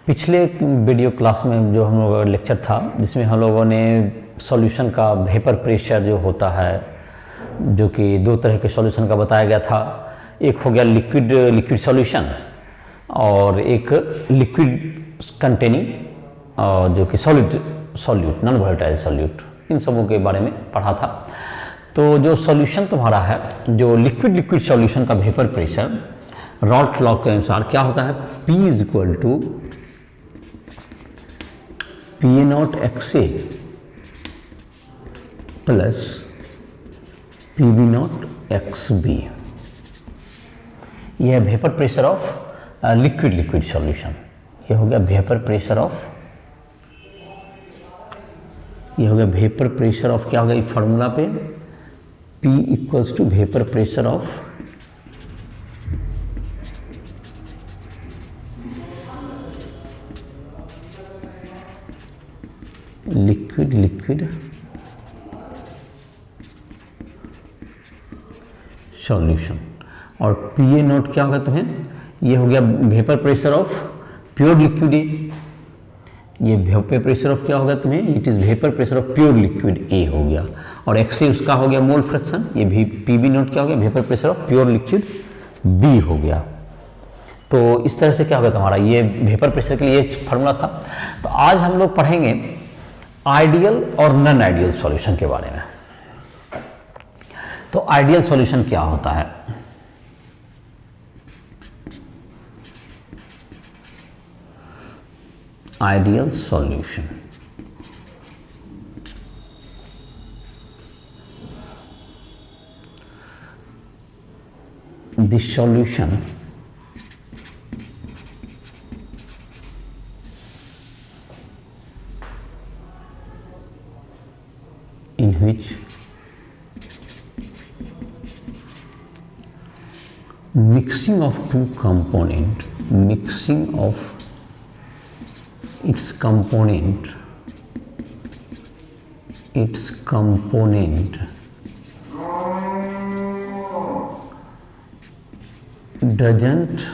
पिछले video class में जो हम लोगों का लेक्चर था जिसमें हम लोगों ने सॉल्यूशन का वेपर प्रेशर जो होता है, जो कि दो तरह के सॉल्यूशन का बताया गया था। एक हो गया लिक्विड सॉल्यूशन और एक लिक्विड कंटेनिंग जो कि सॉल्यूट नॉन वोलेटाइल सॉल्यूट, इन सबों के बारे में पढ़ा था। तो जो सॉल्यूशन तुम्हारा है, जो लिक्विड सॉल्यूशन का वेपर प्रेशर रॉल्ट लॉ के अनुसार क्या होता है, P is equal to PA0XA plus PB0XB। यह है vapour pressure of liquid solution. ये हो गया वेपर प्रेशर ऑफ, ये हो गया वेपर प्रेशर ऑफ, क्या हो गया इस फार्मूला पे P equals to vapour pressure of liquid solution. और PA0 क्या होगा तुम्हें, ये हो गया vapour pressure of pure liquid. ये वेपर प्रेशर ऑफ क्या होगा तुम्हें, it is vapour pressure of pure liquid A हो गया। और XA उसका हो गया मोल फ्रैक्शन। ये भी PB0 क्या हो गया, vapour pressure of pure liquid B हो गया। तो इस तरह से क्या होगा तुम्हारा, ये वेपर प्रेशर के लिए फार्मूला था। तो आज हम लोग पढ़ेंगे आइडियल और नॉन आइडियल सॉल्यूशन के बारे में। तो आइडियल सॉल्यूशन क्या होता है, ideal solution the solution in which mixing of two components, mixing of its component doesn't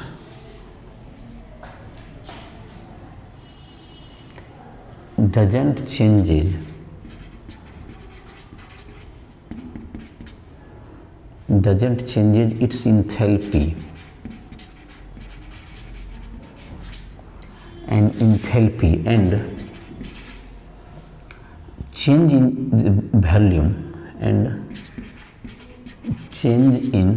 changes its enthalpy and change in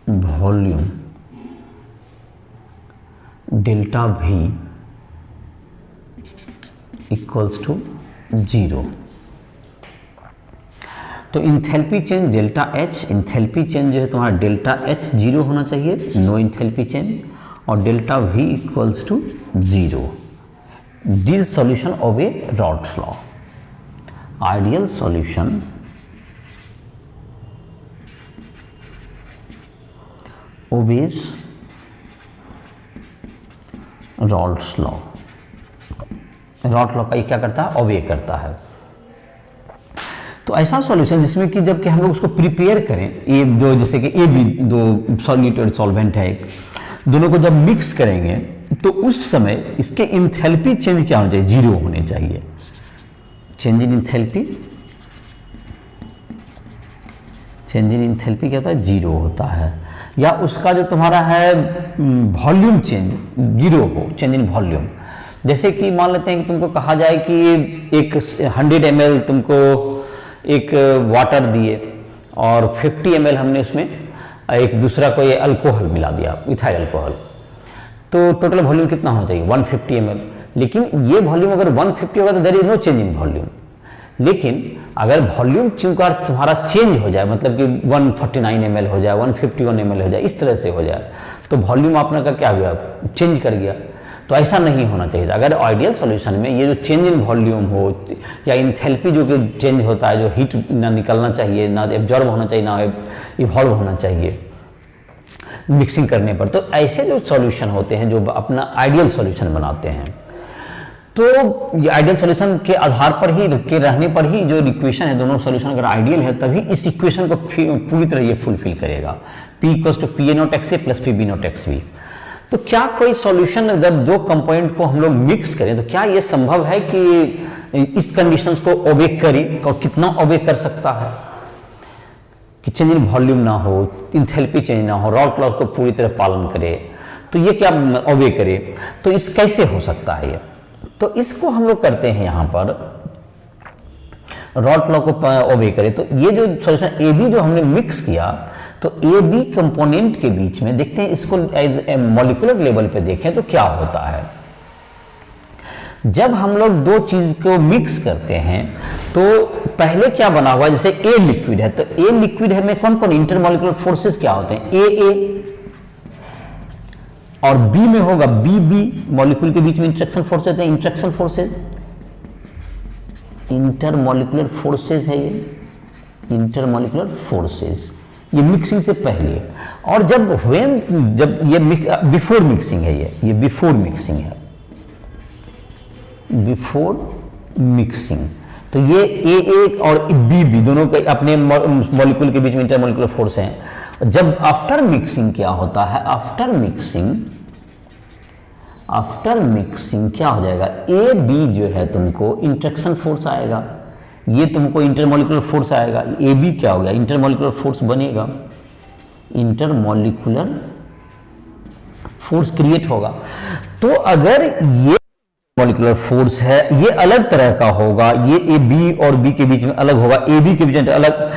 the volume delta V equals to 0। तो enthalpy change delta H, enthalpy change जो है तुम्हारा delta H 0 होना चाहिए, no enthalpy change, और delta V equals to 0। This solution obey Raoult's law. Ideal solution obeys Raoult's law. Raoult's law का ये क्या करता है, ओबे करता है। तो ऐसा सॉल्यूशन जिसमें कि जबकि हम लोग उसको प्रिपेयर करें, ये जो जैसे कि ये भी दो सॉल्यूटेड सॉल्वेंट है, दोनों को जब मिक्स करेंगे तो उस समय इसके इंथैल्पी चेंज क्या होना चाहिए, 0 होने चाहिए। चेंज इन इंथैल्पी क्या होता है, 0 होता है। या उसका जो तुम्हारा है वॉल्यूम चेंज 0 हो, चेंज इन वॉल्यूम। जैसे कि मान लेते हैं कि तुमको कहा जाए कि एक 100 ml तुमको एक वाटर दिए और 50 ml हमने उसमें एक दूसरा कोई अल्कोहल मिला दिया, इथाइल अल्कोहल, तो टोटल वॉल्यूम कितना होना चाहिए, 150 ml। लेकिन ये वॉल्यूम अगर 150 होगा तो there is no change in volume. लेकिन अगर वॉल्यूम चूंकि तुम्हारा चेंज हो जाए, मतलब कि 149 ml हो जाए, 151 ml हो जाए, इस तरह से हो जाए, तो वॉल्यूम अपना का क्या गया, चेंज कर गया। तो ऐसा नहीं होना चाहिए। अगर आइडियल सॉल्यूशन में ये जो चेंज इन वॉल्यूम हो या इंथैल्पी जो कि चेंज होता है, जो हीट ना निकलना चाहिए, ना एब्जॉर्ब होना चाहिए, ना इवॉल्व होना चाहिए मिक्सिंग करने पर, तो ऐसे जो सॉल्यूशन होते हैं जो अपना आइडियल सॉल्यूशन बनाते हैं, तो ये आइडियल सॉल्यूशन के आधार पर ही के रहने पर ही जो इक्वेशन है, दोनों सॉल्यूशन अगर आइडियल है तभी इस इक्वेशन को पूरी तरह ये फुलफिल करेगा। P equals to PA0XA plus PB0XB। तो क्या कोई सॉल्यूशन, जब दो कंपोनेंट को हम लोग मिक्स करें, तो क्या ये संभव है कि इस कंडीशंस को ओबे करे, और कितना ओबे कर सकता है कि चेंज इन वॉल्यूम ना हो, इंथैल्पी चेंज ना हो, रॉल्ट लॉ को पूरी तरह पालन करे, तो ये क्या ओबे करे, तो इस कैसे हो सकता है ये? तो इसको हम लोग करते हैं यहाँ पर रॉल्ट लॉ को ओबे करे। तो ये जो सॉल्यूशन ए बी जो हमने मिक्स किया, तो ए बी कंपोनेंट के बीच में देखते हैं, इसको एज ए मॉलिक्यूलर लेवल पे देखें तो क्या होता है। जब हम लोग दो चीज को मिक्स करते हैं तो पहले क्या बना हुआ है, जैसे ए लिक्विड है, तो ए लिक्विड है में कौन कौन इंटरमॉलिक्यूलर फोर्सेस क्या होते हैं, ए और बी में होगा बी मॉलिक्यूल के बीच में इंटरेक्शन फोर्स होते हैं, इंटरेक्शन फोर्सेस, इंटरमॉलिक्यूलर फोर्सेस है ये, इंटरमॉलिक्यूलर फोर्सेस, ये मिक्सिंग से पहले। और जब ये बिफोर मिक्सिंग है, ये बिफोर मिक्सिंग है, बिफोर मिक्सिंग। तो ये ए और बी दोनों के अपने मॉलिक्यूल के बीच में इंटरमॉलिक्यूलर फोर्स हैं। जब आफ्टर मिक्सिंग क्या होता है, आफ्टर मिक्सिंग क्या हो जाएगा, ए बी जो है तुमको इंटरेक्शन फोर्स आएगा, ये तुमको इंटरमॉलिक्यूलर फोर्स आएगा, ए बी क्या हो गया, इंटरमॉलिक्यूलर फोर्स बनेगा, इंटरमॉलिक्यूलर फोर्स क्रिएट होगा। तो अगर ये मॉलिक्यूलर फोर्स है, ये अलग तरह का होगा, ये ए बी और बी के बीच में अलग होगा, ए बी के बीच में अलग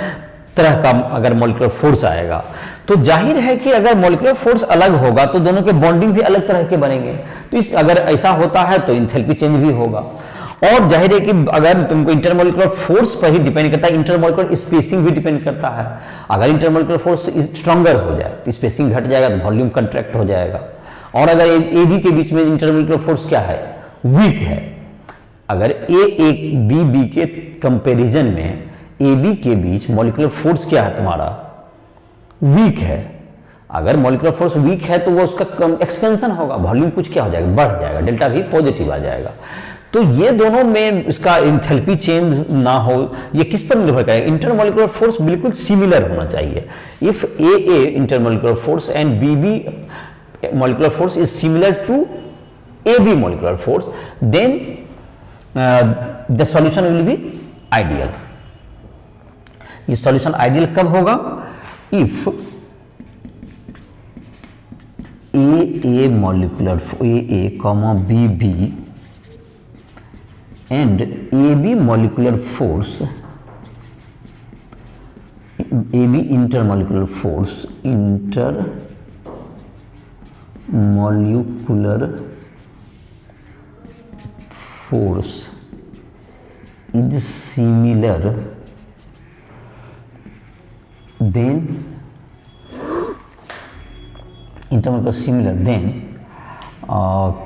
तरह का अगर मॉलिक्यूलर फोर्स आएगा, तो जाहिर है कि अगर मॉलिक्यूलर फोर्स अलग होगा तो दोनों के बॉन्डिंग भी अलग तरह के बनेंगे। तो इस अगर ऐसा होता है तो इंथैल्पी चेंज भी होगा। और जाहिर है कि अगर तुमको इंटरमॉलिक्यूलर फोर्स पर ही डिपेंड करता है, इंटरमॉलिक्यूलर स्पेसिंग भी डिपेंड करता है। अगर इंटरमॉलिक्यूलर फोर्स स्ट्रॉन्गर हो जाए तो स्पेसिंग घट जाएगा, तो वॉल्यूम कंट्रैक्ट हो जाएगा। और अगर ए बी के बीच में इंटरमॉलिक्यूलर फोर्स क्या है, वीक है, अगर ए बी के कंपैरिजन में ए बी के बीच मॉलिक्यूलर फोर्स क्या है तुम्हारा, वीक है। अगर मॉलिक्यूलर फोर्स वीक है तो वो उसका एक्सपेंशन होगा, वॉल्यूम कुछ क्या हो जाएगा, बढ़ जाएगा, डेल्टा भी पॉजिटिव आ जाएगा। तो ये दोनों में इसका इंथैल्पी चेंज ना हो, ये किस पर निर्भर करेगा, इंटरमॉलिक्यूलर फोर्स बिल्कुल सिमिलर होना चाहिए। If A intermolecular force and B molecular force is similar to AB molecular force, then the solution will be ideal. ये solution ideal कब होगा, if AA molecular AA, BB and AB molecular force, AB intermolecular force, intermolecular force is similar, then intermolecular similar, then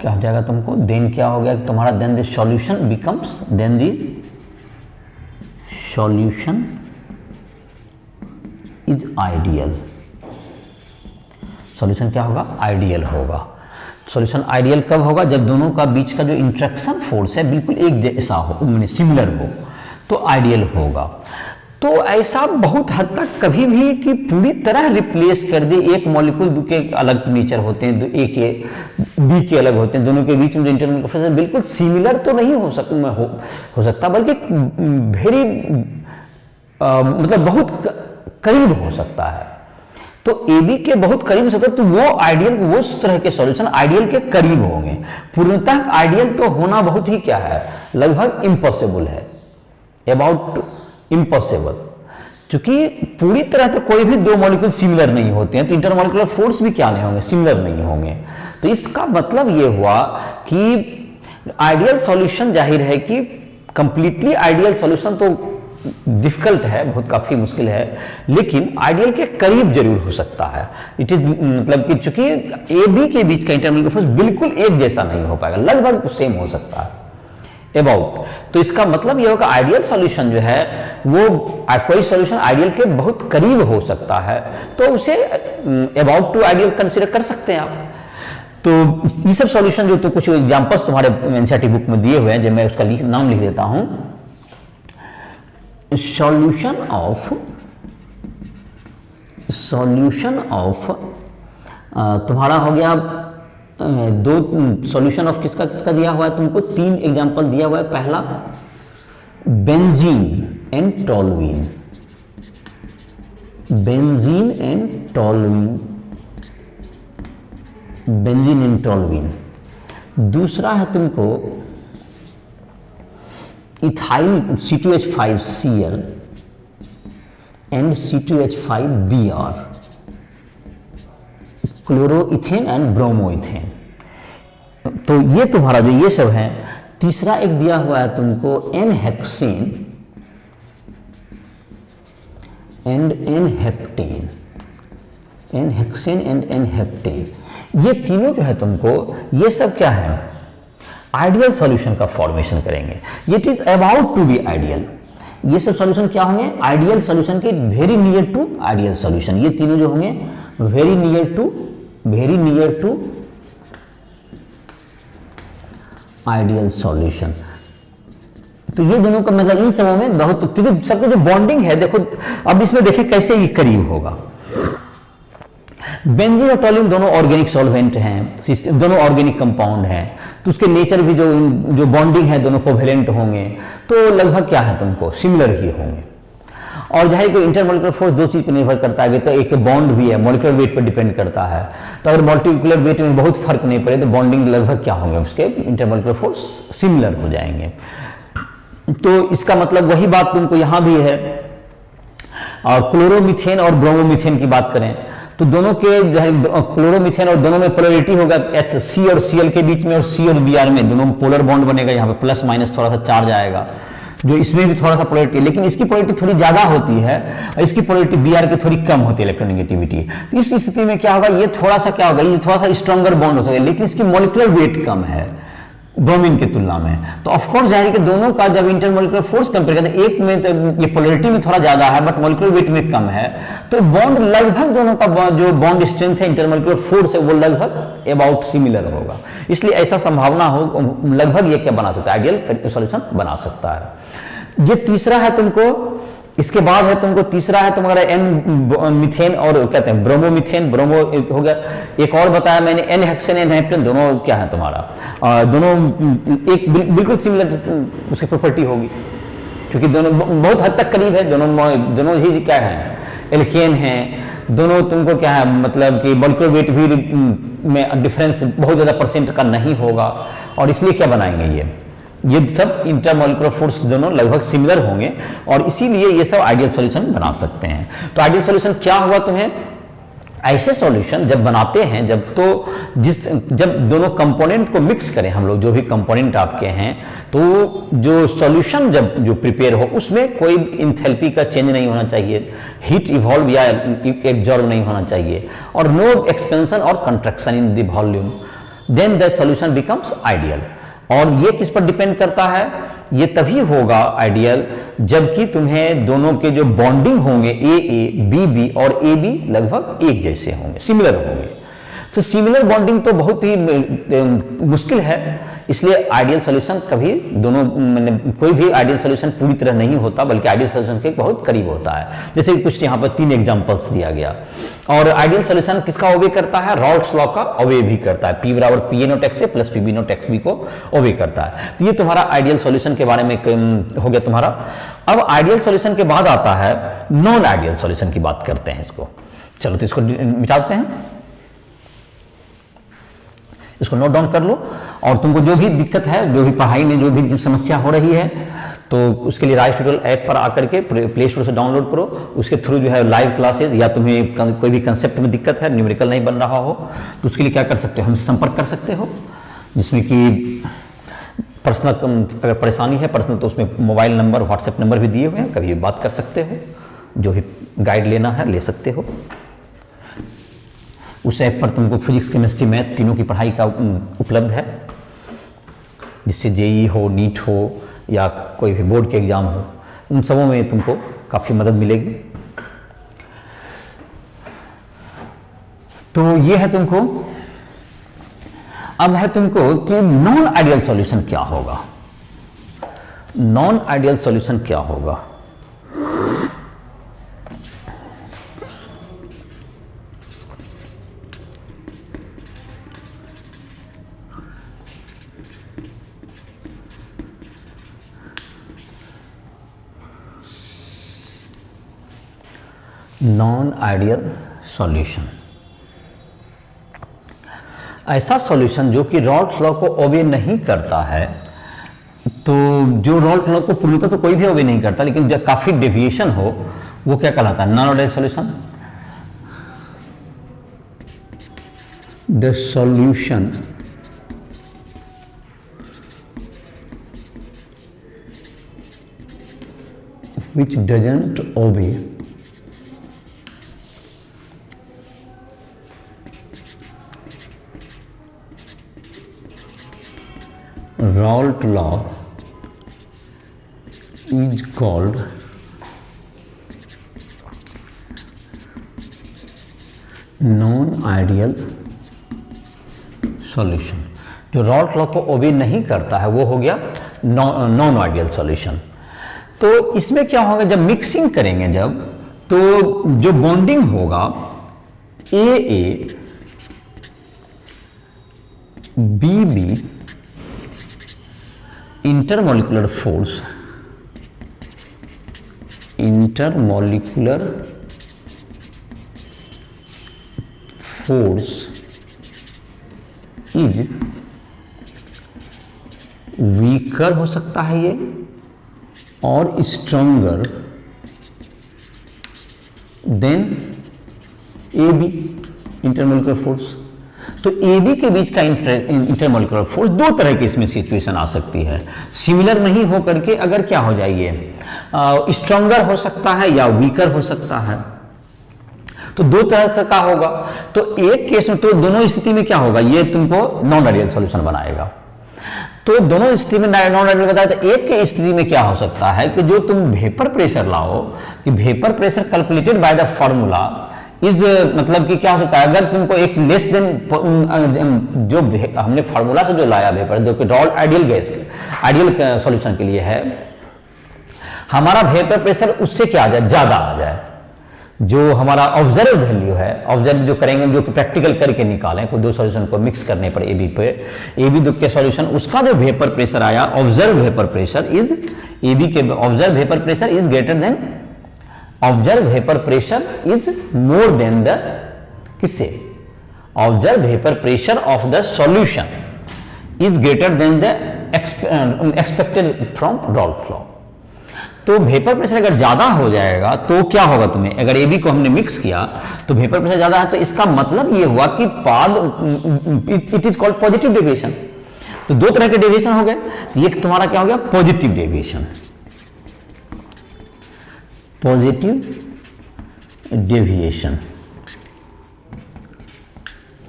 क्या हो जाएगा तुमको, then क्या हो गया तुम्हारा, then the solution becomes, then the solution is ideal. Solution क्या होगा, आइडियल होगा। सॉल्यूशन आइडियल कब होगा, जब दोनों का बीच का जो इंट्रैक्शन फोर्स है बिल्कुल एक जैसा हो, सिमिलर हो, तो आइडियल होगा। तो ऐसा बहुत हद तक कभी भी कि पूरी तरह रिप्लेस कर दे, एक मॉलिक्यूल दो के अलग नेचर होते हैं, ए के बी के अलग होते हैं, दोनों के बीच में जो इंटरमॉलिक्यूलर फोर्स है बिल्कुल सिमिलर तो नहीं हो सकता, बल्कि वेरी मतलब बहुत करीब हो सकता है। तो ए बी के बहुत करीब हो सकता है, तो वो आइडियल, वो उस तरह के सॉल्यूशन आइडियल के करीब होंगे। पूर्णतः आइडियल तो होना बहुत ही क्या है, लगभग इम्पॉसिबल है, अबाउट इम्पॉसिबल, क्योंकि पूरी तरह तो कोई भी दो मॉलिक्यूल सिमिलर नहीं होते हैं, तो इंटरमॉलिक्यूलर फोर्स भी क्या नहीं होंगे, सिमिलर नहीं होंगे। तो इसका मतलब ये हुआ कि आइडियल सॉल्यूशन, जाहिर है कि कंप्लीटली आइडियल सॉल्यूशन तो डिफिकल्ट है, बहुत काफी मुश्किल है, लेकिन आइडियल के करीब जरूर हो सकता है। इट इज मतलब कि चूंकि ए बी के बीच का इंटरमॉलिक्यूलर फोर्स बिल्कुल एक जैसा नहीं हो पाएगा, लगभग सेम हो सकता है, अबाउट। तो इसका मतलब यह होगा आइडियल सॉल्यूशन जो है वो कोई सॉल्यूशन आइडियल के बहुत करीब हो सकता है, तो उसे अबाउट टू आइडियल कंसीडर कर सकते हैं आप। तो ये सब सॉल्यूशन जो, तो कुछ एग्जांपल्स तुम्हारे एनसीईआरटी बुक में दिए हुए हैं, जो मैं उसका नाम लिख देता हूं। सॉल्यूशन ऑफ तुम्हारा हो गया दो सॉल्यूशन ऑफ किसका किसका दिया हुआ है तुमको, 3 एग्जांपल दिया हुआ है। पहला benzene and toluene, benzene and toluene, benzene and toluene. दूसरा है तुमको ethyl C2H5Cl and C2H5Br, chloroethane and bromoethane. तो ये तुम्हारा जो ये सब है। तीसरा एक दिया हुआ है तुमको N-हेक्सेन एंड N-हेप्टेन, N-हेक्सेन एंड N-हेप्टेन। ये तीनों जो है तुमको, ये सब क्या है, आइडियल सॉल्यूशन का फॉर्मेशन करेंगे। ये it is about to be ideal. ये सब सॉल्यूशन क्या होंगे, आइडियल सॉल्यूशन के very near to ideal solution. ये तीनों जो होंगे very near to ideal solution. तो ये दोनों का मतलब इन सबों में बहुत, क्योंकि सबको जो बॉन्डिंग है, देखो अब इसमें देखें कैसे ये करीब होगा। बेंजीन और टॉलुइन दोनों ऑर्गेनिक सॉल्वेंट हैं, दोनों ऑर्गेनिक कंपाउंड हैं, तो उसके नेचर भी जो बॉन्डिंग है दोनों कोवेलेंट होंगे, तो लगभग क्या है तुमको सिमिलर ही होंगे। और जाहिर कोई इंटरमोलिकुलर फोर्स दो चीज पर निर्भर करता है, तो एक बॉन्ड भी है, मॉलिक्यूलर वेट पर डिपेंड करता है। तो अगर मॉलिक्यूलर वेट में बहुत फर्क नहीं पड़े तो बॉन्डिंग लगभग क्या होंगे, उसके इंटरमोलिकुलर फोर्स सिमिलर हो जाएंगे। तो इसका मतलब वही बात तुमको यहां भी है। और क्लोरोमीथेन और ब्रोमोमीथेन की बात करें तो दोनों के जो है क्लोरोमीथेन और दोनों में पोलरिटी होगा HC और Cl के बीच में, और C और Br में दोनों में पोलर बॉन्ड बनेगा। यहाँ पे प्लस माइनस थोड़ा सा चार्ज आएगा, जो इसमें भी थोड़ा सा पोलरिटी, लेकिन इसकी पोलरिटी थोड़ी ज्यादा होती है, इसकी पोलरिटी Br की थोड़ी कम होती है, इलेक्ट्रोनेगेटिविटी। तो इस स्थिति में क्या होगा, ये थोड़ा सा क्या होगा, ये थोड़ा सा स्ट्रॉन्गर बॉन्ड हो सकता है, लेकिन इसकी मॉलिक्यूलर वेट कम है ब्रोमीन की तुलना में। तो ऑफकोर्स जाहिर कि दोनों का जब इंटरमोलिकुलर फोर्स कंपेयर करते हैं, एक में तो ये पोलरिटी में थोड़ा ज्यादा है बट मॉलिक्यूलर वेट में कम है, तो बॉन्ड लगभग दोनों का जो बॉन्ड स्ट्रेंथ है, इंटरमोलिकुलर फोर्स है, वो लगभग अबाउट सिमिलर होगा। इसलिए ऐसा संभावना हो लगभग ये क्या बना सकता है, आइडियल सॉल्यूशन बना सकता है। ये तीसरा है तुमको। इसके बाद है तुमको तीसरा है तुम्हारा एन मीथेन और कहते हैं ब्रोमोमीथेन, ब्रोमो हो गया। एक और बताया मैंने एन हेक्सेन एन हेप्टेन, दोनों क्या है तुम्हारा, दोनों एक बिल्कुल सिमिलर उसकी प्रॉपर्टी होगी, क्योंकि दोनों बहुत हद तक करीब है। दोनों ही क्या है, एल्केन है। दोनों तुमको क्या है, मतलब कि मॉलिक्यूलर वेट भी में डिफरेंस बहुत ज्यादा परसेंट का नहीं होगा, और इसलिए क्या बनाएंगे ये सब इंटरमोलिकुलर फोर्स दोनों लगभग सिमिलर होंगे, और इसीलिए ये सब आइडियल सॉल्यूशन बना सकते हैं। तो आइडियल सॉल्यूशन क्या हुआ तुम्हें, ऐसे सॉल्यूशन जब बनाते हैं, जब दोनों कंपोनेंट को मिक्स करें हम लोग, जो भी कंपोनेंट आपके हैं, तो जो सॉल्यूशन जो प्रिपेयर हो उसमें कोई इंथैल्पी का चेंज नहीं होना चाहिए, हीट इवॉल्व या एब्जॉर्ब नहीं होना चाहिए, और नो एक्सपेंशन और contraction in the volume, then that solution becomes ideal. और ये किस पर डिपेंड करता है, ये तभी होगा आइडियल जबकि तुम्हें दोनों के जो बॉन्डिंग होंगे AA, BB और AB लगभग एक जैसे होंगे, सिमिलर होंगे। तो सिमिलर बॉन्डिंग तो बहुत ही मुश्किल है, इसलिए आइडियल सॉल्यूशन कभी दोनों कोई भी आइडियल सॉल्यूशन पूरी तरह नहीं होता, बल्कि आइडियल सॉल्यूशन के बहुत करीब होता है। जैसे कुछ यहाँ पर 3 एग्जांपल्स दिया गया। और आइडियल सॉल्यूशन किसका ओबे करता है, रॉल्ट्स लॉ का ओबे भी करता है, P बराबर PA0xA प्लस PB0xB को ओबे करता है। तो ये तुम्हारा आइडियल सॉल्यूशन के बारे में हो गया तुम्हारा। अब आइडियल सॉल्यूशन के बाद आता है नॉन आइडियल सॉल्यूशन की बात करते हैं इसको। चलो तो इसको मिटाते हैं, इसको नोट डाउन कर लो। और तुमको जो भी दिक्कत है, जो भी पढ़ाई में जो भी समस्या हो रही है, तो उसके लिए राइज ट्यूटोरियल ऐप पर आकर के प्ले स्टोर से डाउनलोड करो। उसके थ्रू जो है लाइव क्लासेस, या तुम्हें कोई भी कंसेप्ट में दिक्कत है, न्यूमेरिकल नहीं बन रहा हो, तो उसके लिए क्या कर सकते हो, हमसे संपर्क कर सकते हो। जिसमें कि पर्सनल अगर परेशानी है पर्सनल, तो उसमें मोबाइल नंबर, व्हाट्सएप नंबर भी दिए हुए हैं, कभी बात कर सकते हो। जो भी गाइड लेना है ले सकते हो। उस ऐप पर तुमको फिजिक्स, केमिस्ट्री, मैथ तीनों की पढ़ाई का उपलब्ध है, जिससे जेई हो, नीट हो या कोई भी बोर्ड के एग्जाम हो, उन सबों में तुमको काफ़ी मदद मिलेगी। तो ये है तुमको। अब है तुमको कि नॉन आइडियल सॉल्यूशन क्या होगा। नॉन आइडियल सॉल्यूशन क्या होगा, नॉन आइडियल सॉल्यूशन, ऐसा सॉल्यूशन जो कि रॉल्स लॉ को ओबे नहीं करता है। तो जो रॉल्स लॉ को पूर्णतः तो कोई भी ओबे नहीं करता, लेकिन जब काफी डेविएशन हो वो क्या कहलाता है? Non ideal solution. The solution which doesn't obey Raoult law is called non-ideal solution। जो रॉल्ट लॉ को ओबे नहीं करता है वो हो गया नॉन आइडियल सॉल्यूशन। तो इसमें क्या होगा, जब मिक्सिंग करेंगे जब, तो जो बॉन्डिंग होगा A B B intermolecular force is weaker हो सकता है ये, और stronger than A B intermolecular force. तो ए बी के बीच का इंटरमोलिकुलर फोर्स दो तरह की इसमें सिचुएशन आ सकती है, सिमिलर नहीं हो करके अगर क्या हो जाइए, स्ट्रॉन्गर हो सकता है या वीकर हो सकता है। तो दो तरह का होगा। तो एक केस में तो दोनों स्थिति में क्या होगा, ये तुमको नॉन आइडियल सॉल्यूशन बनाएगा। तो दोनों स्थिति में नॉन आइडियल बताया। तो एक के स्थिति में क्या हो सकता है कि जो तुम वेपर प्रेशर लाओ, कि vapour pressure calculated by the formula is, मतलब कि क्या हो सकता है, अगर तुमको एक लेस देन जो हमने फॉर्मूला से जो लाया वेपर, जो कि Raoult ideal gas ideal solution के लिए है, हमारा वेपर प्रेशर उससे क्या आ जाए, ज्यादा आ जाए। जो हमारा ऑब्जर्व वैल्यू है, ऑब्जर्व जो करेंगे, जो कि प्रैक्टिकल करके निकालें, कोई दो सॉल्यूशन को मिक्स करने पर ए बी पे, ए बी के सॉल्यूशन, उसका जो वेपर प्रेशर आया, observe vapour pressure is A B के observe vapour pressure is greater than, observe vapour pressure is more than the, किससे, observe vapour pressure of the solution is greater than the expected from Raoult law. तो vapour pressure अगर ज्यादा हो जाएगा तो क्या होगा तुम्हें, अगर ए बी को हमने मिक्स किया तो वेपर प्रेशर ज्यादा है, तो इसका मतलब ये हुआ कि it is called positive deviation. तो दो तरह के डेविएशन हो गए, ये तुम्हारा क्या हो गया, positive deviation. Positive deviation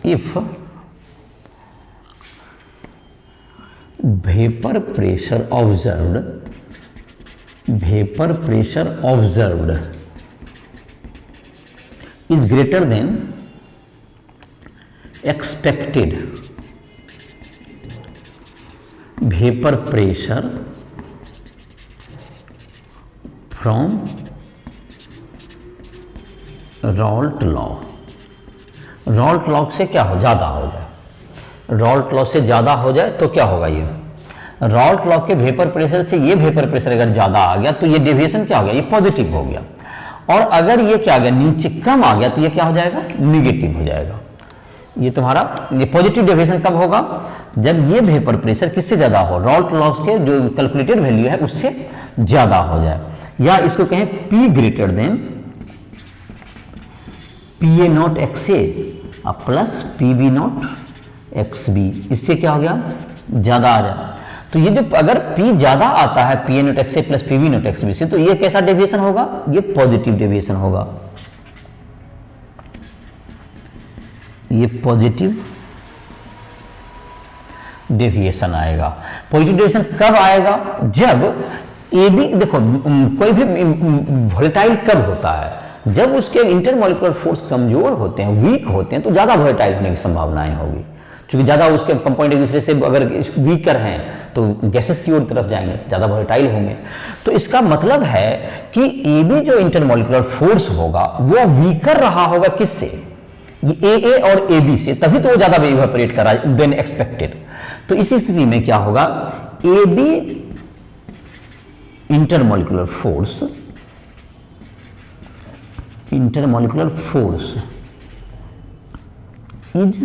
if vapour pressure observed is greater than expected vapor pressure from Raoult law. Raoult law से क्या हो, ज्यादा हो जाए, रॉल्ट लॉ से ज्यादा हो जाए तो क्या होगा, ये रॉल्ट लॉ के वेपर प्रेशर से ये वेपर प्रेशर अगर ज्यादा आ गया तो ये डेविएशन क्या हो गया, ये पॉजिटिव हो गया। और अगर ये क्या आ गया, नीचे कम आ गया तो ये क्या हो जाएगा, निगेटिव हो जाएगा। ये तुम्हारा ये पॉजिटिव डेविएशन कब होगा, जब ये वेपर प्रेशर किससे ज्यादा हो, रॉल्ट लॉ के जो कैलकुलेटेड वैल्यू है उससे ज्यादा हो जाए, या इसको कहें P greater than PA not XA plus PB not XB। इससे क्या हो गया, ज्यादा आ जाए। तो ये जो अगर P ज्यादा आता है PA not XA plus PB not XB से, तो ये कैसा डेविएशन होगा, ये पॉजिटिव डेविएशन होगा, ये पॉजिटिव डेविएशन आएगा। पॉजिटिव डेविएशन कब आएगा, जब ए बी, देखो कोई भी वोलेटाइल कब होता है, जब उसके इंटरमोलिकुलर फोर्स कमजोर होते हैं, वीक होते हैं, तो ज्यादा वोलेटाइल होने की संभावनाएं होगी, क्योंकि ज्यादा उसके कंपाउंड एक दूसरे से अगर वीकर हैं तो गैसेस की ओर तरफ जाएंगे, ज्यादा वोलेटाइल होंगे। तो इसका मतलब है कि ए बी जो इंटरमोलिकुलर फोर्स होगा वो वीकर रहा होगा किससे, ये ए और ए बी से, तभी तो वो ज्यादा इवेपोरेट कर रहा है देन एक्सपेक्टेड। तो इसी स्थिति में क्या होगा, A B intermolecular force intermolecular force is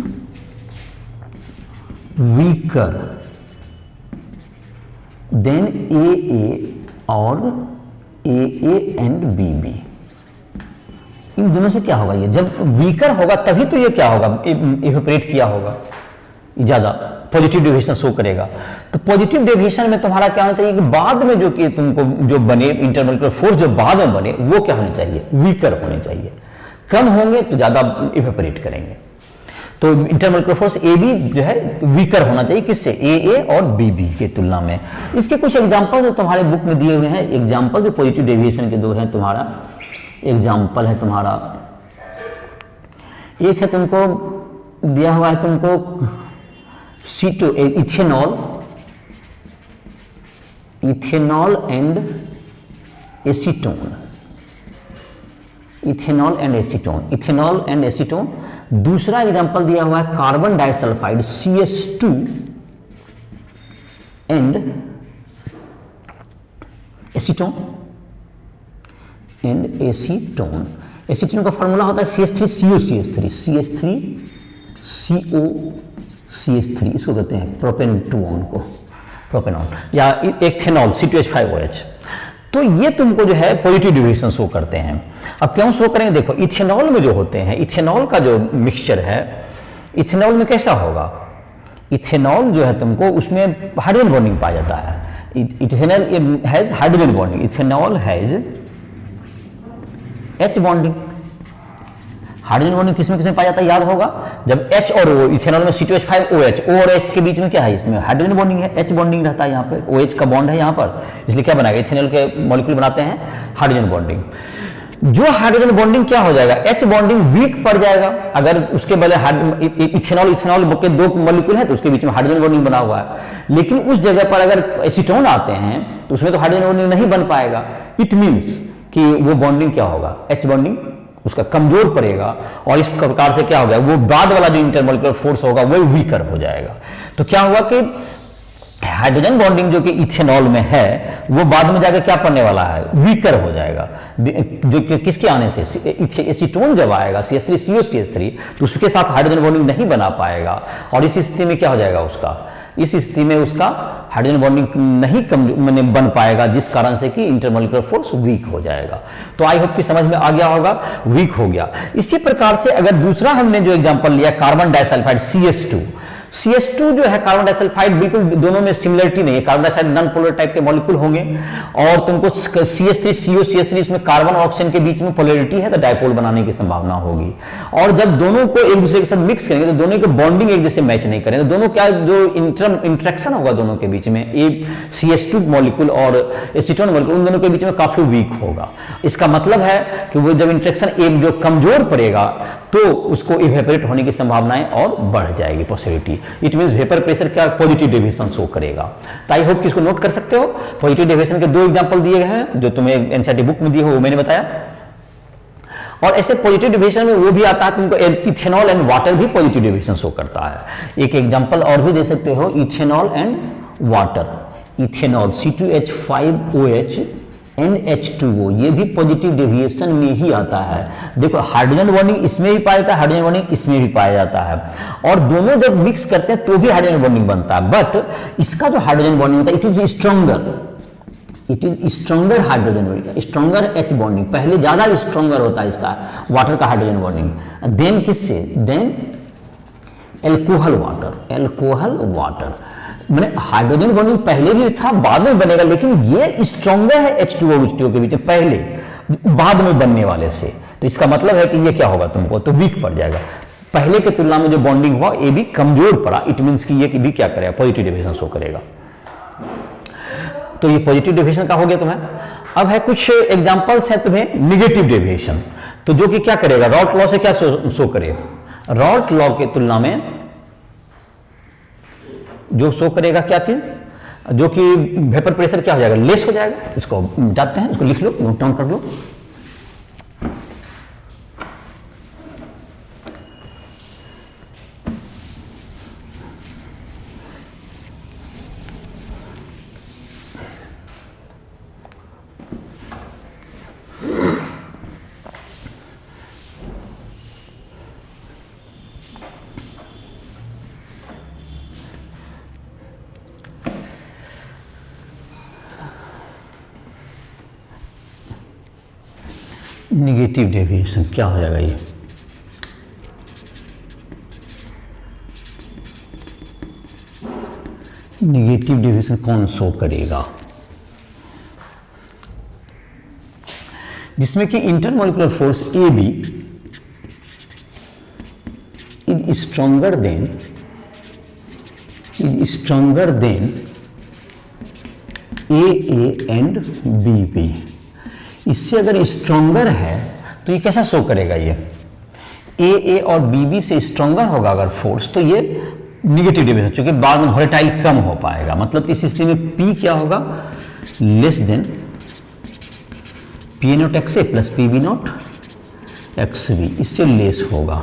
weaker than AA और AA and BB। इन दोनों से क्या होगा, ये जब वीकर होगा तभी तो ये क्या होगा, इवेपोरेट किया होगा, ज्यादा पॉजिटिव डेविएशन शो करेगा। तो पॉजिटिव डेविएशन में तुम्हारा क्या होना चाहिए कि बाद में जो कि तुमको जो बने इंटरमोलिकुलर फोर्स जो बाद में बने वो क्या होने चाहिए, वीकर होने चाहिए। कम होंगे तो ज्यादा इवेपोरेट करेंगे। तो इंटरमोलिकुलर फोर्स ए बी जो है वीकर होना चाहिए, किससे, ए ए और बी बी के तुलना में। इसके कुछ एग्जांपल जो तुम्हारे बुक में दिए हुए हैं, एग्जांपल जो पॉजिटिव डेविएशन के दो हैं तुम्हारा, एग्जांपल है तुम्हारा, एक है तुमको दिया हुआ है तुमको C2 ethanol, ethanol and acetone, ethanol and acetone, ethanol and acetone. दूसरा एग्जांपल दिया हुआ है carbon disulphide CS2 and acetone, and acetone. Acetone का फॉर्मूला होता है CH3COCH3, CH3COCH3, इसको कहते हैं प्रोपेनटोन को, प्रोपेनॉन, या एथेनॉल C2H5OH। तो ये तुमको जो है पॉजिटिव डेविएशन शो करते हैं। अब क्यों शो करेंगे, देखो इथेनॉल में जो होते हैं, इथेनॉल का जो मिक्सचर है, इथेनॉल में कैसा होगा, इथेनॉल जो है तुमको उसमें हाइड्रोजन बॉन्डिंग पाया जाता है। Ethanol has hydrogen bonding, ethanol has H bonding. Hydrogen bonding किसमें किसमें पाया जाता है, याद होगा, जब H और O, इथेनॉल में C2H5OH, O और H के बीच में क्या है, इसमें हाइड्रोजन बॉन्डिंग है, H बॉन्डिंग रहता है यहाँ पे, OH का बॉन्ड है यहाँ पर, इसलिए क्या बनाएगा, इथेनॉल के मॉलिक्यूल बनाते हैं हाइड्रोजन बॉन्डिंग। जो हाइड्रोजन बॉन्डिंग क्या हो जाएगा, H बॉन्डिंग वीक पड़ जाएगा। अगर उसके बदले इथेनॉल के दो मॉलिक्यूल है तो उसके बीच में हाइड्रोजन बॉन्डिंग बना हुआ है, लेकिन उस जगह पर अगर एसीटोन आते हैं तो उसमें तो हाइड्रोजन बॉन्डिंग नहीं बन पाएगा। इट मीन्स कि वो बॉन्डिंग क्या होगा, H बॉन्डिंग उसका कमजोर पड़ेगा, और इस प्रकार से क्या हो गया, वो बाद वाला जो इंटरमोलिकुलर फोर्स होगा वो वीकर हो जाएगा। तो क्या हुआ कि हाइड्रोजन बॉन्डिंग जो कि इथेनॉल में है वो बाद में जाकर क्या पड़ने वाला है, वीकर हो जाएगा। जो कि किसके आने से, एसीटोन जब आएगा CH3COCH3 तो उसके साथ हाइड्रोजन बॉन्डिंग नहीं बना पाएगा, और इस स्थिति में क्या हो जाएगा, उसका इस स्थिति में उसका हाइड्रोजन बॉन्डिंग नहीं कम बन पाएगा, जिस कारण से कि इंटरमोलिकुलर फोर्स वीक हो जाएगा। तो आई होप कि समझ में आ गया होगा, वीक हो गया। इसी प्रकार से अगर दूसरा हमने जो एग्जांपल लिया कार्बन डाइसल्फाइड CS2 जो है कार्बन डाइसल्फाइड, बिल्कुल दोनों में सिमिलरिटी नहीं है, carbon disulphide non polar type के मॉलिक्यूल होंगे, और तुमको CH3COCH3 इसमें कार्बन और ऑक्सीजन के बीच में पोलैरिटी है तो डायपोल बनाने की संभावना होगी। और जब दोनों को एक दूसरे के साथ मिक्स करेंगे तो दोनों की बॉन्डिंग एक जैसे मैच नहीं करेंगे, तो दोनों क्या जो इंटरेक्शन होगा दोनों के बीच में, एक CH2 मॉलिक्यूल और एसीटोन मॉलिक्यूल, उन दोनों के बीच में काफी वीक होगा। इसका मतलब है कि वो जब इंटरेक्शन एक जो कमजोर पड़ेगा तो उसको इवेपोरेट होने की संभावनाएं और बढ़ जाएगी, possibility. It means vapour pressure क्या पॉजिटिव डेविएशन शो करेगा। तो आई होप कि इसको नोट कर सकते हो। पॉजिटिव डेविएशन के दो एग्जांपल दिए गए हैं जो तुम्हें एनसीईआरटी बुक में दिए हो, वो मैंने बताया। और ऐसे पॉजिटिव डेविएशन में वो भी आता है तुमको, इथेनॉल एंड वाटर भी पॉजिटिव डेविएशन शो करता है। एक एग्जांपल और भी दे सकते हो, ethanol and water, ethanol C2H5OH and H2O, ये भी पॉजिटिव डेविएशन में ही आता है। देखो हाइड्रोजन बॉन्डिंग इसमें भी पाया जाता है, हाइड्रोजन बॉन्डिंग इसमें भी पाया जाता है, और दोनों जब मिक्स करते हैं तो भी हाइड्रोजन बॉन्डिंग बनता है। बट इसका जो हाइड्रोजन बॉन्डिंग होता है, it is stronger, it is stronger hydrogen bonding, stronger H bonding पहले ज्यादा स्ट्रॉन्गर होता है इसका वाटर का हाइड्रोजन बॉन्डिंग। देन किससे, then alcohol water, alcohol water मैंने हाइड्रोजन बॉन्डिंग पहले भी था, बाद में बनेगा, लेकिन ये स्ट्रॉन्गर है H2O H2O के बीच में पहले बाद में बनने वाले से। तो इसका मतलब है कि ये क्या होगा तुमको, तो वीक पड़ जाएगा। पहले के तुलना में जो बॉन्डिंग हुआ ये भी कमजोर पड़ा, इट मीन्स कि ये भी क्या करेगा, पॉजिटिव डेविएशन शो करेगा। तो ये पॉजिटिव डेविएशन का हो गया तुम्हें। अब है कुछ एग्जांपल्स है तुम्हें निगेटिव डेविएशन, तो जो कि क्या करेगा, रॉल्ट लॉ से क्या शो करेगा, रॉल्ट लॉ के तुलना में जो शो करेगा क्या चीज, जो कि वेपर प्रेशर क्या हो जाएगा, लेस हो जाएगा। इसको जानते हैं, इसको लिख लो, नोट डाउन कर लो। निगेटिव डेविएशन क्या हो जाएगा ये? निगेटिव डेविएशन कौन शो करेगा? जिसमें कि intermolecular force A B is stronger than A and B. इससे अगर स्ट्रॉन्गर है तो ये कैसा शो करेगा? ये ए और बी से स्ट्रॉन्गर होगा अगर फोर्स, तो ये निगेटिव डेविएशन, चूंकि बाद में वोलेटाइल कम हो पाएगा। मतलब इस स्थिति में पी क्या होगा? Less than P A not X A plus P B not X B, इससे लेस होगा।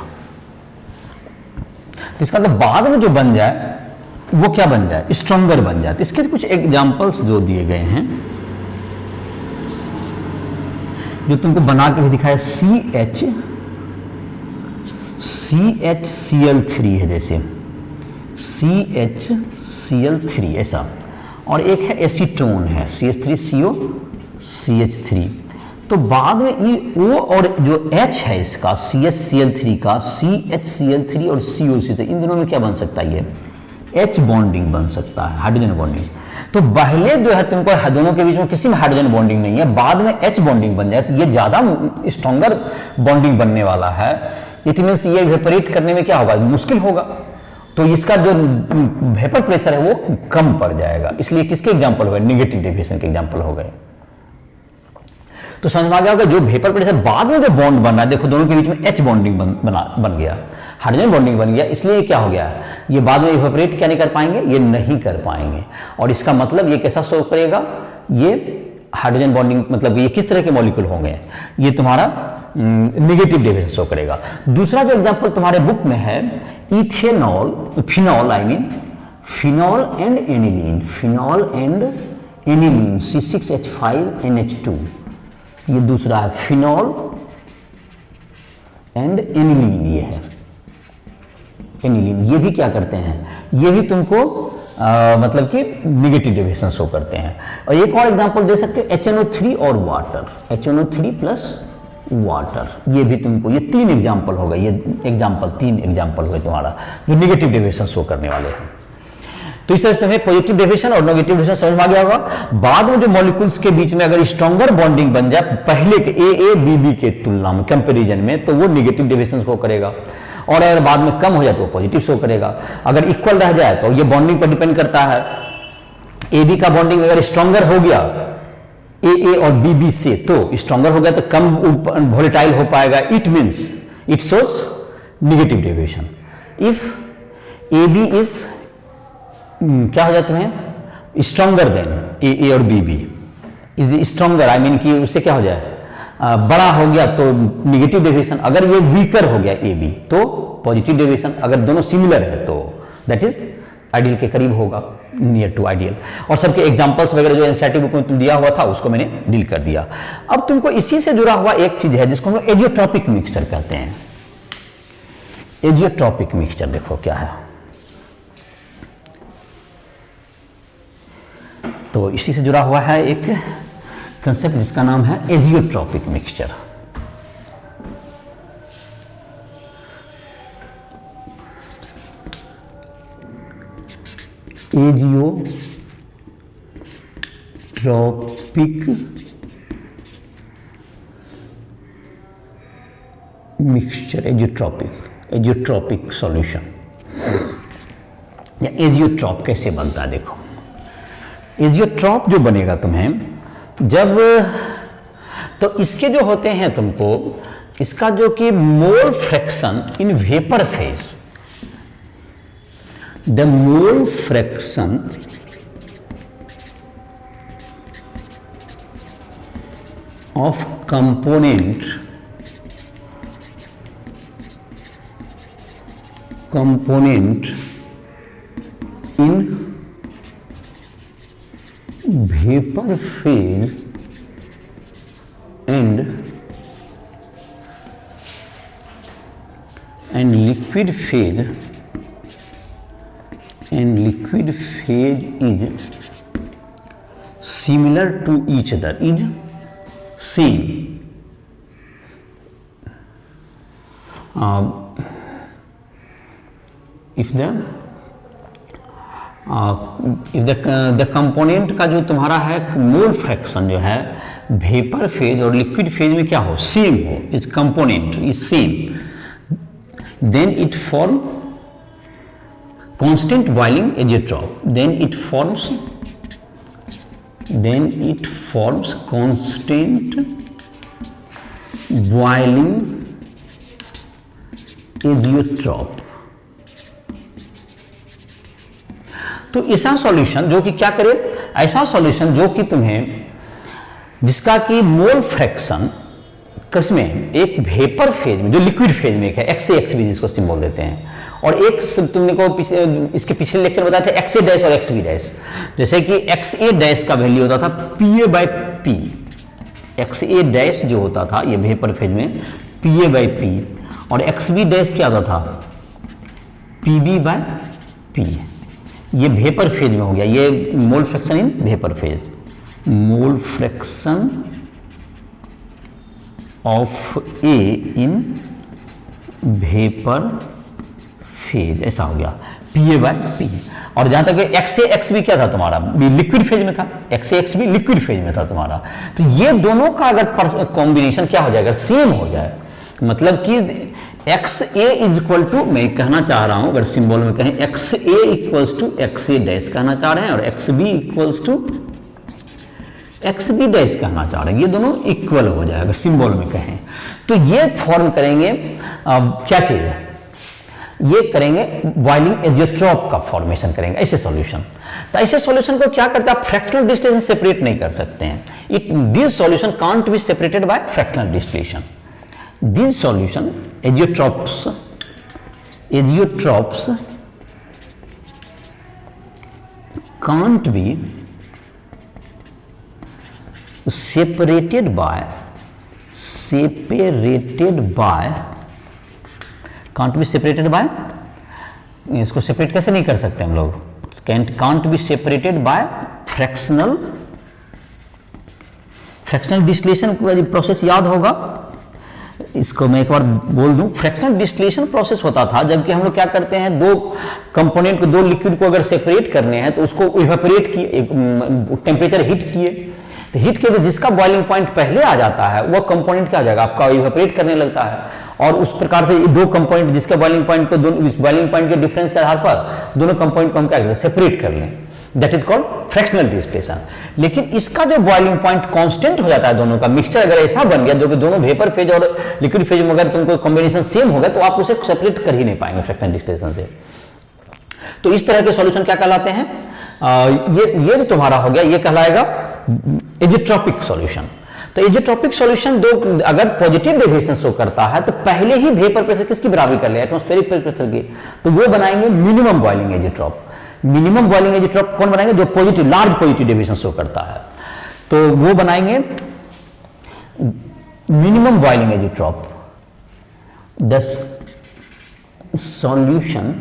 इसका मतलब बाद में जो बन जाए वो क्या बन जाए? स्ट्रॉन्गर बन जाए। तो इसके कुछ एग्जांपल्स जो दिए गए हैं, जो तुमको बना के भी दिखाया, CHCl3 है, जैसे CHCl3 ऐसा, और एक है एसीटोन है CH3COCH3। तो बाद में ये O और जो H है इसका CHCl3 का, CHCl3 और COC3, इन दोनों में क्या बन सकता है? ये H बॉन्डिंग बन सकता है, हाइड्रोजन बॉन्डिंग। तो पहले जो है तुमको दोनों के बीच में किसी में हाइड्रोजन बॉन्डिंग नहीं है, बाद में H बॉन्डिंग बन जाए तो ये ज्यादा स्ट्रॉन्गर बॉन्डिंग बनने वाला है। इट मीन्स ये इवेपोरेट करने में क्या होगा? मुश्किल होगा। तो इसका जो वेपर प्रेशर है वो कम पड़ जाएगा। इसलिए किसके एग्जांपल हो गए? निगेटिव डेविएशन के एग्जांपल हो गए। तो समझ में आ गया होगा, जो वेपर प्रेशर बाद में जो बॉन्ड बन रहा है, देखो दोनों के बीच में H बॉन्डिंग बन गया, हाइड्रोजन बॉन्डिंग बन गया, इसलिए क्या हो गया? ये बाद में इवेपोरेट क्या नहीं कर पाएंगे? ये नहीं कर पाएंगे। और इसका मतलब ये कैसा शो करेगा? ये हाइड्रोजन बॉन्डिंग, मतलब ये किस तरह के मॉलिक्यूल होंगे? ये तुम्हारा निगेटिव डेविएशन शो करेगा। दूसरा जो एग्जांपल तुम्हारे बुक में है, ethanol, phenol and aniline, C6H5NH2, ये दूसरा है फिनॉल एंड एनिलीन। ये है एनिलीन। ये भी क्या करते हैं? ये भी तुमको मतलब कि निगेटिव डेविएशन शो करते हैं। और एक और एग्जांपल दे सकते हो, HNO3 और वाटर, HNO3 प्लस वाटर, ये भी तुमको, ये 3 एग्जांपल हो गए। ये एग्जांपल 3 एग्जांपल हुए तुम्हारा जो निगेटिव डेविएशन शो करने वाले हैं। तो इस तरह से तुम्हें पॉजिटिव डेविएशन और नेगेटिव डेविएशन समझ में आ गया होगा। बाद में जो मॉलिक्यूल्स के बीच में अगर स्ट्रॉन्गर बॉन्डिंग बन जाए पहले के AA-BB के तुलना में, कंपैरिजन में, तो वो निगेटिव डेविएशन शो करेगा। और अगर बाद में कम हो जाए तो वो पॉजिटिव शो करेगा। अगर इक्वल रह जाए तो ये बॉन्डिंग पर डिपेंड करता है। AB का बॉन्डिंग अगर स्ट्रॉन्गर हो गया AA और BB से, तो स्ट्रॉन्गर हो गया तो कम वोलेटाइल हो पाएगा। It means it shows negative deviation. If AB is क्या हो जाता है? स्ट्रॉन्गर देन AA और BB is stronger, I mean कि उससे क्या हो जाए? बड़ा हो गया तो निगेटिव डेविएशन। अगर ये वीकर हो गया AB तो पॉजिटिव डेविएशन। अगर दोनों सिमिलर है तो दैट इज आइडियल के करीब होगा, नियर टू आइडियल। और सबके एग्जांपल्स वगैरह जो एनसीईआरटी बुक में तुम दिया हुआ था उसको मैंने डील कर दिया। अब तुमको इसी से जुड़ा हुआ एक चीज है जिसको हम एजियोट्रॉपिक मिक्सचर कहते हैं। एजियोट्रॉपिक मिक्सचर देखो क्या है। तो इसी से जुड़ा हुआ है एक कंसेप्ट जिसका नाम है azeotropic mixture. Azeotropic mixture, azeotropic solution या एजियोट्रॉप कैसे बनता है देखो। एजियोट्रॉप जो बनेगा तुम्हें जब, तो इसके जो होते हैं तुमको, इसका जो कि mole fraction in vapour phase, the mole fraction of component in vapor phase and liquid phase is similar to each other, is same. If the component का जो तुम्हारा है मोल फ्रैक्शन जो है वेपर फेज और लिक्विड फेज में क्या हो, सेम हो, is component is same, then it form constant boiling azeotrope, then it forms constant boiling azeotrope. तो ऐसा सॉल्यूशन जो कि क्या करे, ऐसा सॉल्यूशन जो कि तुम्हें जिसका कि मोल फ्रैक्शन किसमें, एक वेपर फेज में जो लिक्विड फेज में है, एक्स ए एक्स बी जिसको सिंबल देते हैं, और एक तुमने को इसके पिछले लेक्चर में बताया था एक्स ए डैश और एक्स बी डैश। जैसे कि एक्स ए डैश का वैल्यू होता था P A by P, x A dash जो होता था ये वेपर फेज में पी ए बाई पी, और एक्स बी डैश क्या होता था पी बी बाई पी। ये वेपर फेज में हो गया, ये mole fraction in vapour phase, mole fraction of A in vapour phase, ऐसा हो गया पी ए बाई पी। और जहां तक एक्स ए एक्स बी क्या था तुम्हारा, लिक्विड फेज में था, एक्स ए एक्स बी लिक्विड फेज में था तुम्हारा। तो ये दोनों का अगर कॉम्बिनेशन क्या हो जाएगा, सेम हो जाए, मतलब कि X A is equal to, मैं कहना चाह रहा हूं अगर सिंबल में कहें X A equals to X A dash कहना चाह रहे हैं, और X B equals to X B dash कहना चाह रहे हैं, ये दोनों इक्वल हो जाएगा सिंबल में कहें। तो ये फॉर्म करेंगे क्या चाहिए, ये करेंगे बॉइलिंग एजियोट्रॉप का फॉर्मेशन करेंगे ऐसे सॉल्यूशन। तो ऐसे सॉल्यूशन को क्या करते हैं, आप फ्रैक्शनल डिस्टिलेशन सेपरेट नहीं कर सकते हैं, this solution can't be separated by fractional distillation. This solution agiotrops can't be separated by इसको सेपरेट कैसे नहीं कर सकते हम लोग, can't be separated by fractional distillation process याद होगा, इसको मैं एक बार बोल दूं, फ्रैक्शनल डिस्टिलेशन प्रोसेस होता था जबकि हम लोग क्या करते हैं, दो कंपोनेंट को, दो लिक्विड को अगर सेपरेट करने हैं तो उसको इवेपोरेट किए, टेम्परेचर हीट किए, तो हीट के जिसका बॉइलिंग पॉइंट पहले आ जाता है वो कंपोनेंट क्या हो जाएगा आपका, इवेपोरेट करने लगता है, और उस प्रकार से दो कंपोनेंट जिसके बॉइलिंग पॉइंट को बॉइलिंग पॉइंट के डिफरेंस के आधार पर दोनों कंपोनेंट को हम क्या करते हैं, सेपरेट कर लें, that is called fractional distillation. लेकिन इसका जो बॉइलिंग पॉइंट कांस्टेंट हो जाता है, दोनों का मिक्सचर अगर ऐसा बन गया जो कि दोनों वेपर फेज और लिक्विड फेज में अगर तुमको कॉम्बिनेशन सेम हो गया तो आप उसे सेपरेट कर ही नहीं पाएंगे फ्रैक्शनल डिस्टिलेशन से। तो इस तरह के सॉल्यूशन क्या कहलाते हैं, ये जो तुम्हारा हो गया ये कहलाएगा एजियोट्रॉपिक सॉल्यूशन। तो एजियोट्रॉपिक सॉल्यूशन दो अगर पॉजिटिव डेविएशन शो करता है तो पहले ही वेपर प्रेशर किसकी बराबरी कर ले, एटमॉस्फेरिक प्रेशर की, तो वो बनाएंगे minimum boiling azeotrope. Minimum boiling azeotrope कौन बनाएंगे, जो positive large positive deviation show करता है, तो वो बनाएंगे minimum boiling azeotrope. The solution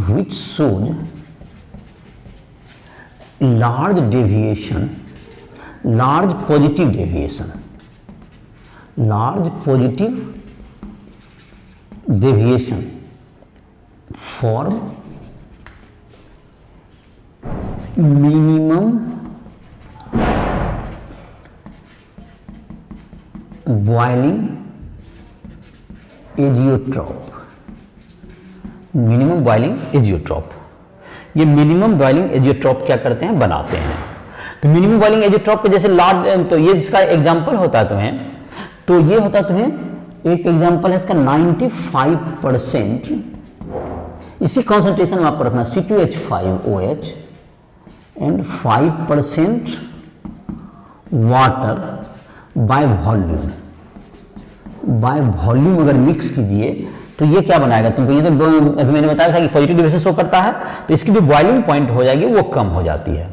which shows large deviation, large positive deviation for minimum boiling azeotrope. Minimum boiling azeotrope, ये मिनिमम बॉइलिंग एजियोट्रॉप क्या करते हैं, बनाते हैं। तो मिनिमम बॉइलिंग एजियोट्रॉप के जैसे लार्ज, तो ये जिसका एग्जांपल होता है तुम्हें, तो ये होता है तुम्हें एक एग्जांपल है इसका 95%, इसी कॉन्सेंट्रेशन में आपको रखना C2H5OH and 5% water by volume अगर मिक्स कीजिए तो ये क्या बनाएगा तुमको, ये तो अभी मैंने बताया था कि पॉजिटिव डिविएशन शो करता है, तो इसकी जो बॉइलिंग पॉइंट हो जाएगी वो कम हो जाती है,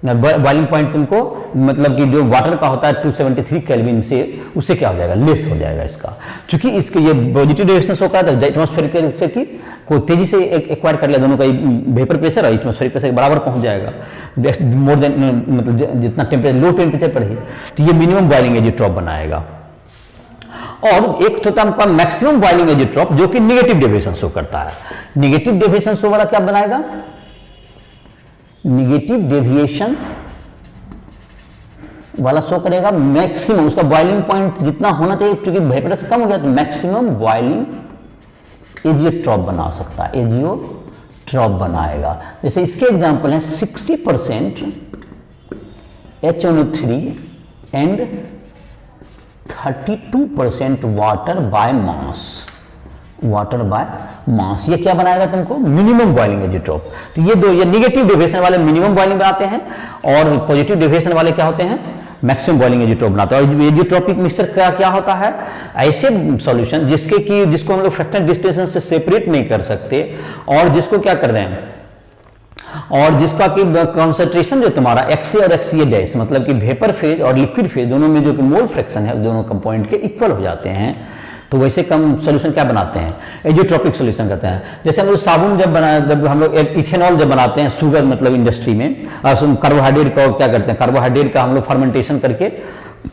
बॉइलिंग पॉइंट तुमको मतलब कि जो वाटर का होता है 273 केल्विन से उससे क्या हो जाएगा, लेस हो जाएगा इसका। क्योंकि इसके ये पॉजिटिव डेविएशन होता है तो एटमॉस्फेरिक से कि को तेजी से एक्वायर कर लिया, दोनों का वेपर प्रेशर और एटमॉस्फेरिक प्रेशर बराबर पहुंच जाएगा, मोर देन मतलब जितना टेम्परेचर लो टेम्परेचर पर ही, तो ये मिनिमम बॉइलिंग एजियोट्रॉप बनाएगा। और एक होता है आपका मैक्सिमम बॉइलिंग एजियोट्रॉप जो कि निगेटिव डेविएशन शो करता है। निगेटिव डेविएशन शो वाला क्या बनाएगा, निगेटिव डेविएशन वाला शो करेगा मैक्सिमम, उसका बॉइलिंग पॉइंट जितना होना चाहिए क्योंकि वेपर से कम हो गया तो मैक्सिमम बॉइलिंग एजियोट्रॉप बना सकता है, एजियोट्रॉप बनाएगा। जैसे इसके एग्जांपल हैं 60% HNO3 and 32% water by mass, water by mass, ये क्या बनाएगा तुमको, मिनिमम बॉइलिंग एजियोट्रॉप। तो ये दो, ये निगेटिव डेविएशन वाले मिनिमम बॉइलिंग बनाते हैं और पॉजिटिव डेविएशन वाले क्या होते हैं, मैक्सिमम बॉइलिंग एजियोट्रॉप बनाते हैं। और एजियोट्रॉपिक मिक्सचर का क्या होता है, ऐसे सॉल्यूशन जिसको हम लोग फ्रैक्शनल डिस्टिलेशन से सेपरेट नहीं कर सकते और जिसको क्या कर रहे हैं, और जिसका कि कॉन्सेंट्रेशन जो तुम्हारा XA और XCA डैश मतलब कि वेपर फेज और लिक्विड फेज दोनों में जो कि मोल फ्रैक्शन है दोनों कंपोनेंट के इक्वल हो जाते हैं, तो वैसे कम सॉल्यूशन क्या बनाते हैं, एजियोट्रॉपिक सॉल्यूशन कहते हैं। जैसे हम लोग साबुन जब हम लोग इथेनॉल जब बनाते हैं शुगर मतलब इंडस्ट्री में, कार्बोहाइड्रेट का क्या करते हैं, कार्बोहाइड्रेट का हम लोग फर्मेंटेशन करके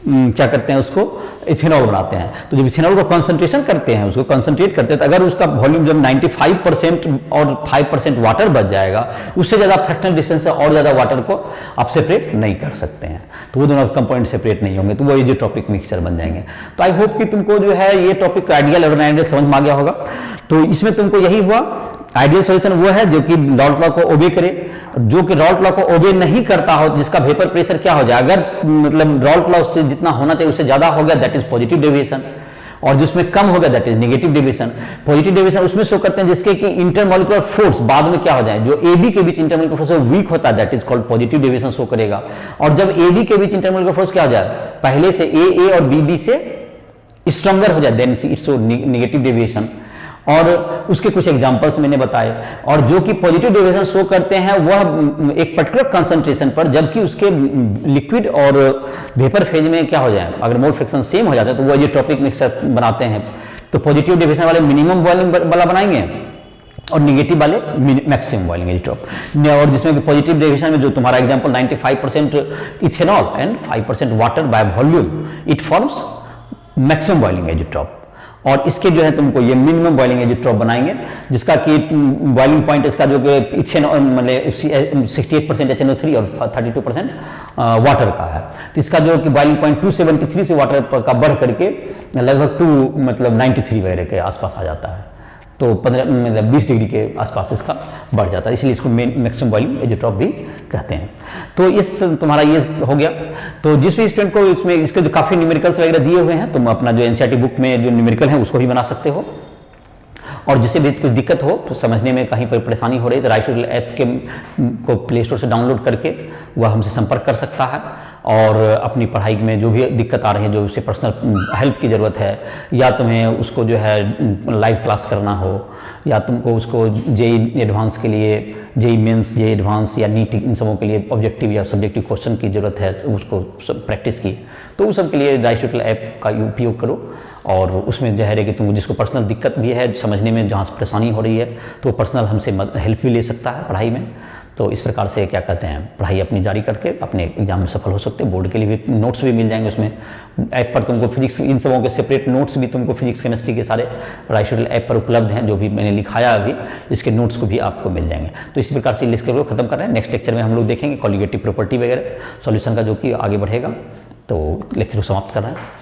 क्या करते हैं, उसको इथेनॉल बनाते हैं। तो जब इथेनॉल को कंसंट्रेशन करते हैं, उसको कंसंट्रेट करते हैं, तो अगर उसका वॉल्यूम जब 95% और 5% वाटर बच जाएगा, उससे ज़्यादा फ्रैक्शनल डिस्टेंस से और ज़्यादा वाटर को आप सेपरेट नहीं कर सकते हैं, तो वो दोनों कंपोनेंट सेपरेट नहीं होंगे, तो वो एजियोट्रॉपिक मिक्सचर बन जाएंगे। तो आई होप कि तुमको जो है ये टॉपिक आइडियल और अनआइडियल समझ में आ गया होगा। तो इसमें तुमको यही हुआ, आइडियल सॉल्यूशन वो है जो कि रॉल्ट लॉ को ओबे करे, जो कि रॉल्ट लॉ को ओबे नहीं करता हो, जिसका वेपर प्रेशर क्या हो जाए, अगर मतलब रॉल्ट लॉ से जितना होना चाहिए उससे ज्यादा हो गया दैट इज पॉजिटिव डेविएशन, और जिसमें कम हो गया that is negative deviation. Positive deviation उसमें शो करते हैं जिसके कि इंटरमॉलिक्यूलर फोर्स बाद में क्या हो जाए, जो AB के बीच इंटरमॉलिक्यूलर फोर्स वीक होता है that is called positive deviation show करेगा। और जब AB के बीच इंटरमॉलिक्यूलर फोर्स क्या हो जाए, पहले से AA और BB से स्ट्रॉन्गर हो जाए देन इट्स नेगेटिव डेविएशन। और उसके कुछ एग्जांपल्स मैंने बताए, और जो कि पॉजिटिव डेविएशन शो करते हैं वह एक पर्टिकुलर कंसंट्रेशन पर, जबकि उसके लिक्विड और वेपर फेज में क्या हो जाए, अगर मोल फ्रैक्शन सेम हो जाता है तो वो एजियोट्रॉपिक मिक्सचर बनाते हैं। तो पॉजिटिव डेविएशन वाले मिनिमम बॉइलिंग वाला बनाएंगे और निगेटिव वाले मैक्सिमम बॉइलिंग एजियोट्रॉप। और जिसमें पॉजिटिव डेविएशन में जो तुम्हारा example 95% ethanol and 5% water by volume, it forms maximum boiling azeotrope. और इसके जो है तुमको ये मिनिमम बॉइलिंग एजियोट्रॉप बनाएंगे, जिसका कि बॉइलिंग पॉइंट इसका जो कि इथेनॉल मतलब 68% HNO3 और 32% वाटर का है। तो इसका जो कि बॉइलिंग पॉइंट 273 से वाटर का बढ़ करके लगभग 93 वगैरह के आसपास आ जाता है, तो 20 डिग्री के आसपास इसका बढ़ जाता है, इसलिए इसको मैक्सिमम बॉइलिंग एजियोट्रॉप भी कहते हैं। तो इस तुम्हारा ये हो गया। तो जिस भी स्टूडेंट को इसमें इसके जो काफ़ी न्यूमेरिकल्स वगैरह दिए हुए हैं, तुम अपना जो NCERT बुक में जो न्यूमेरिकल है उसको भी बना सकते हो। और जिसे भी कुछ दिक्कत हो तो समझने में कहीं पर परेशानी हो रही है तो राइट ट्यूटोरियल ऐप के को प्ले स्टोर से डाउनलोड करके वह हमसे संपर्क कर सकता है। और अपनी पढ़ाई में जो भी दिक्कत आ रही है, जो उसे पर्सनल हेल्प की ज़रूरत है, या तुम्हें उसको जो है लाइव क्लास करना हो, या तुमको उसको JEE एडवांस के लिए, JEE मेंस, JEE एडवांस या नीट, इन सबों के लिए ऑब्जेक्टिव या सब्जेक्टिव क्वेश्चन की ज़रूरत है, तो उसको प्रैक्टिस की, तो उस सब के लिए राइट ट्यूटोरियल ऐप का उपयोग करो। और उसमें जो है कि तुम जिसको पर्सनल दिक्कत भी है समझने में, जहाँ से परेशानी हो रही है, तो पर्सनल हमसे हेल्प भी ले सकता है पढ़ाई में। तो इस प्रकार से क्या कहते हैं, पढ़ाई अपनी जारी करके अपने एग्जाम में सफल हो सकते हैं। बोर्ड के लिए भी नोट्स भी मिल जाएंगे उसमें, ऐप पर तुमको फिजिक्स, इन सबों के सेपरेट नोट्स भी तुमको फिजिक्स केमिस्ट्री के सारे राइट ट्यूटोरियल ऐप पर उपलब्ध हैं, जो भी मैंने लिखाया अभी, इसके नोट्स को भी आपको मिल जाएंगे। तो इसी प्रकार से लिस्ट को खत्म कर रहे हैं। नेक्स्ट लेक्चर में हम लोग देखेंगे कॉलिगेटिव प्रॉपर्टी वगैरह सॉल्यूशन का, जो कि आगे बढ़ेगा। तो लेक्चर को समाप्त कर रहे हैं।